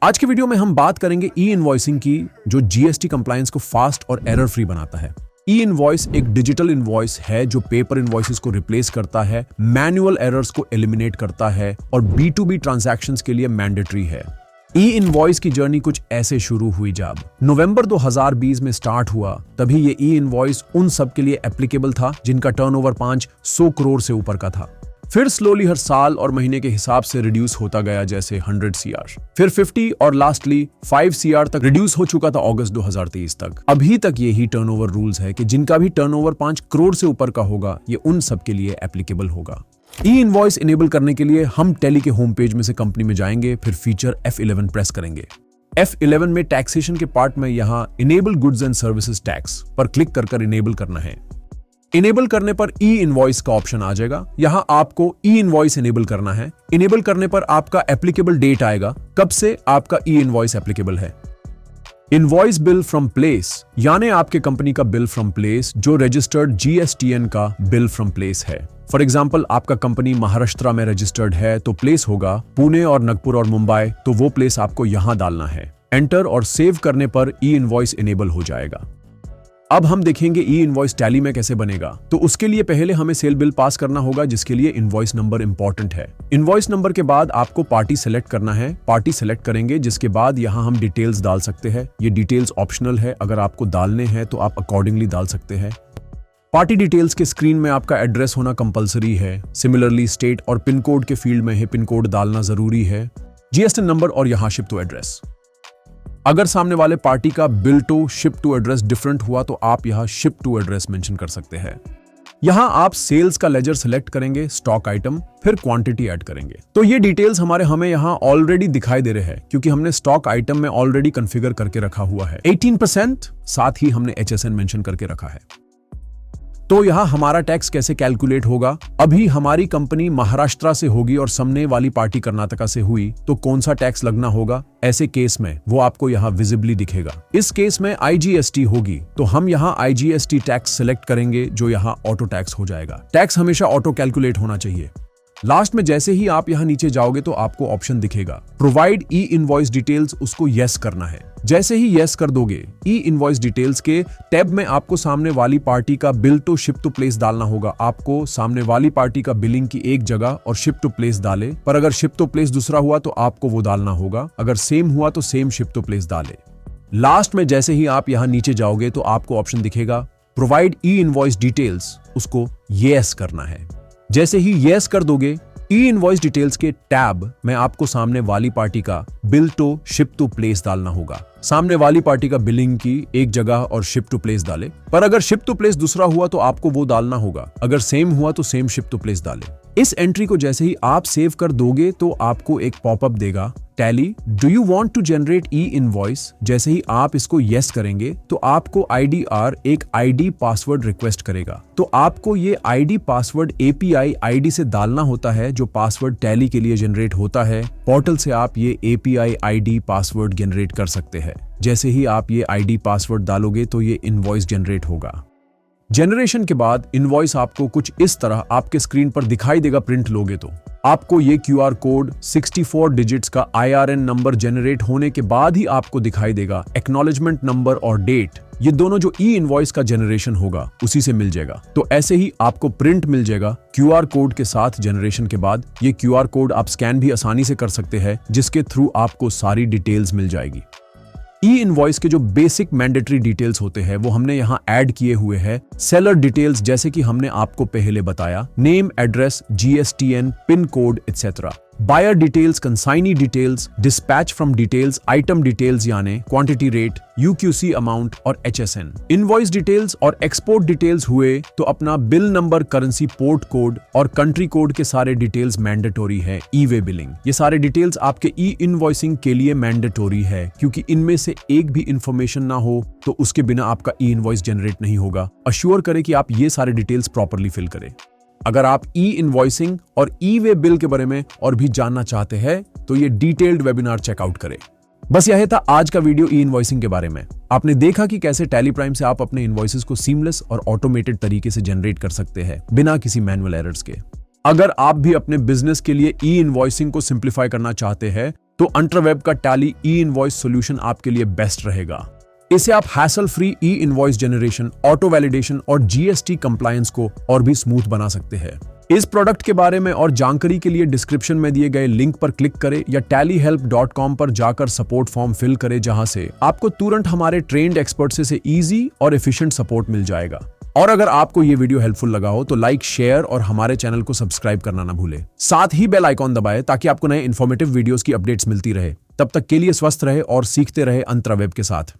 आज के वीडियो में हम बात करेंगे ई इनवॉइसिंग की, जो जीएसटी कंप्लायंस को फास्ट और एरर फ्री बनाता है। ई इनवॉइस एक डिजिटल इनवॉइस है जो पेपर इनवॉइसेस को रिप्लेस करता है, मैनुअल एरर्स को एलिमिनेट करता है और B2B ट्रांजैक्शंस के लिए मैंडेटरी है। ई इनवॉइस की जर्नी कुछ ऐसे शुरू हुई जब नवंबर 2020 में स्टार्ट हुआ, तभी ये ई इनवॉइस उन सब के लिए एप्लीकेबल था जिनका टर्नओवर 500 करोड़ से ऊपर का था। फिर स्लोली हर साल और महीने के हिसाब से रिड्यूस होता गया, जैसे 100 CR, फिर 50 और लास्टली 5 CR तक रिड्यूस हो चुका था अगस्त 2023 तक। अभी तक यही टर्नओवर रूल्स है कि जिनका भी टर्नओवर 5 करोड़ से ऊपर का होगा, ये उन सब के लिए एप्लीकेबल होगा। ई इनवॉइस इनेबल करने के लिए हम टेली के होम पेज में से कंपनी में जाएंगे, फिर फीचर F11 प्रेस करेंगे। F11 में टैक्सेशन के पार्ट में यहाँ enable goods and services tax पर क्लिक कर इनेबल करना है। इनेबल करने पर ई इनवॉइस का ऑप्शन आ जाएगा। यहां आपको ई इनवॉइस इनेबल करना है। इनेबल करने पर आपका एप्लीकेबल डेट आएगा, कब से आपका ई इनवॉइस एप्लीकेबल है। इनवॉइस बिल फ्रॉम प्लेस, यानी आपके कंपनी का बिल फ्रॉम प्लेस जो रजिस्टर्ड GSTN का बिल फ्रॉम प्लेस है। फॉर एग्जाम्पल, आपका कंपनी महाराष्ट्र में रजिस्टर्ड है तो प्लेस होगा पुणे और नागपुर और मुंबई, तो वो प्लेस आपको यहां डालना है। एंटर और सेव करने पर ई इनवॉइस इनेबल हो जाएगा। अब हम देखेंगे ई इनवॉइस टैली में कैसे बनेगा। तो उसके लिए पहले हमें सेल बिल पास करना होगा, जिसके लिए इनवॉइस नंबर इंपॉर्टेंट है। इनवॉइस नंबर के बाद आपको पार्टी सेलेक्ट करना है। पार्टी सेलेक्ट करेंगे, जिसके बाद यहाँ हम डिटेल्स डाल सकते हैं। ये डिटेल्स ऑप्शनल है, अगर आपको डालने हैं तो आप अकॉर्डिंगली डाल सकते हैं। पार्टी डिटेल्स के स्क्रीन में आपका एड्रेस होना कंपलसरी है। सिमिलरली स्टेट और पिन कोड के फील्ड में पिन कोड डालना जरूरी है। GSTN नंबर और यहाँ शिप टू एड्रेस। अगर सामने वाले पार्टी का bill to ship to address different हुआ तो आप यहाँ शिप टू एड्रेस मेंशन कर सकते हैं। यहाँ आप सेल्स का लेजर सेलेक्ट करेंगे, स्टॉक आइटम, फिर क्वांटिटी ऐड करेंगे। तो ये डिटेल्स हमें यहाँ ऑलरेडी दिखाई दे रहे हैं, क्योंकि हमने स्टॉक आइटम में ऑलरेडी कॉन्फ़िगर करके रखा हुआ है 18%, साथ ही हमने HSN मेंशन करके रखा है। तो यहाँ हमारा टैक्स कैसे कैलकुलेट होगा। अभी हमारी कंपनी महाराष्ट्र से होगी और सामने वाली पार्टी कर्नाटका से हुई, तो कौन सा टैक्स लगना होगा ऐसे केस में, वो आपको यहाँ विजिबली दिखेगा। इस केस में IGST होगी, तो हम यहाँ IGST टैक्स सिलेक्ट करेंगे, जो यहाँ ऑटो टैक्स हो जाएगा। टैक्स हमेशा ऑटो कैलकुलेट होना चाहिए। लास्ट में जैसे ही आप यहाँ नीचे जाओगे तो आपको ऑप्शन दिखेगा प्रोवाइड ई इनवॉइस डिटेल्स, उसको यस करना है। जैसे ही यस कर दोगे, ई इनवॉइस डिटेल्स के टैब में आपको सामने वाली पार्टी का bill to ship to place डालना होगा। आपको सामने वाली पार्टी का बिलिंग की एक जगह और शिप टू प्लेस डाले, पर अगर शिप टू प्लेस दूसरा हुआ तो आपको वो डालना होगा। अगर सेम हुआ तो सेम शिप टू प्लेस डाले। लास्ट में जैसे ही आप यहाँ नीचे जाओगे तो आपको ऑप्शन दिखेगा प्रोवाइड ई इनवॉइस डिटेल्स, उसको यस करना है। जैसे ही यस कर दोगे, ई इनवॉइस डिटेल्स के टैब में आपको सामने वाली पार्टी का bill to ship to place डालना होगा। सामने वाली पार्टी का बिलिंग की एक जगह और शिप टू प्लेस डाले, पर अगर शिप टू प्लेस दूसरा हुआ तो आपको वो डालना होगा। अगर सेम हुआ तो सेम शिप टू प्लेस डाले। इस एंट्री को जैसे ही आप सेव कर दोगे तो आपको एक पॉपअप देगा, Tally do you want to generate e invoice. जैसे ही आप इसको यस करेंगे तो आपको IDR एक ID पासवर्ड रिक्वेस्ट करेगा। तो आपको ये ID पासवर्ड API ID से डालना होता है, जो पासवर्ड टैली के लिए जनरेट होता है। पोर्टल से आप ये API ID पासवर्ड जनरेट कर सकते हैं। जैसे ही आप ये ID पासवर्ड डालोगे तो ये इनवॉइस जनरेट होगा। जनरेशन के बाद इनवॉइस आपको कुछ इस तरह आपके स्क्रीन पर दिखाई देगा। प्रिंट लोगे तो आपको ये QR कोड 64 डिजिट्स का IRN नंबर जनरेट होने के बाद ही आपको दिखाई देगा। एक्नॉलेजमेंट नंबर और डेट, ये दोनों जो ई इनवॉइस का जनरेशन होगा उसी से मिल जाएगा। तो ऐसे ही आपको प्रिंट मिल जाएगा QR कोड के साथ। जनरेशन के बाद ये QR कोड आप स्कैन भी आसानी से कर सकते हैं, जिसके थ्रू आपको सारी डिटेल्स मिल जाएगी। ई इनवॉइस के जो बेसिक मैंडेटरी डिटेल्स होते हैं वो हमने यहाँ ऐड किए हुए हैं। सेलर डिटेल्स, जैसे कि हमने आपको पहले बताया, name, address, GSTN, pin code etcetera. Buyer details, consignee details, dispatch from details, item details यानी क्वांटिटी रेट, UQC अमाउंट और HSN। इनवॉइस डिटेल्स और एक्सपोर्ट डिटेल्स हुए तो अपना bill number, currency, port code और कंट्री कोड के सारे details mandatory है। ई-वे बिलिंग, ये सारे डिटेल्स आपके ई इनवॉइसिंग के लिए मैंडेटोरी है, क्योंकि इनमें से एक भी इंफॉर्मेशन ना हो तो उसके बिना आपका ई इनवॉइस जनरेट नहीं होगा। अश्योर करें कि आप ये सारे डिटेल्स प्रॉपरली फिल करें। अगर आप ई इनवॉइसिंग और ई-वे बिल के बारे में और भी जानना चाहते हैं तो ये डिटेल्ड वेबिनार चेकआउट करें। बस यह था आज का वीडियो ई इनवॉइसिंग के बारे में। आपने देखा कि कैसे टैली प्राइम से आप अपने इनवॉइसेस को सीमलेस और ऑटोमेटेड तरीके से जनरेट कर सकते हैं बिना किसी मैनुअल एरर्स के। अगर आप भी अपने बिजनेस के लिए ई इनवॉइसिंग को सिंप्लीफाई करना चाहते हैं तो अल्ट्रावेब का टैली ई इनवॉइस सॉल्यूशन आपके लिए बेस्ट रहेगा। इसे आप हैसल फ्री ई इनवॉइस जनरेशन, ऑटो वैलिडेशन और जीएसटी कंप्लायंस को और भी स्मूथ बना सकते हैं। इस प्रोडक्ट के बारे में और जानकारी के लिए डिस्क्रिप्शन में दिए गए लिंक पर क्लिक करें या tallyhelp.com पर जाकर सपोर्ट फॉर्म फिल करें, जहां से आपको तुरंत हमारे ट्रेंड एक्सपर्ट से इजी और एफिशिएंट सपोर्ट मिल जाएगा। और अगर आपको ये वीडियो हेल्पफुल लगा हो तो लाइक, शेयर और हमारे चैनल को सब्सक्राइब करना ना भूलें। साथ ही बेल आइकॉन दबाएं ताकि आपको नए इन्फॉर्मेटिव वीडियोस की अपडेट्स मिलती रहे। तब तक के लिए स्वस्थ रहे और सीखते रहे अल्ट्रावेब के साथ।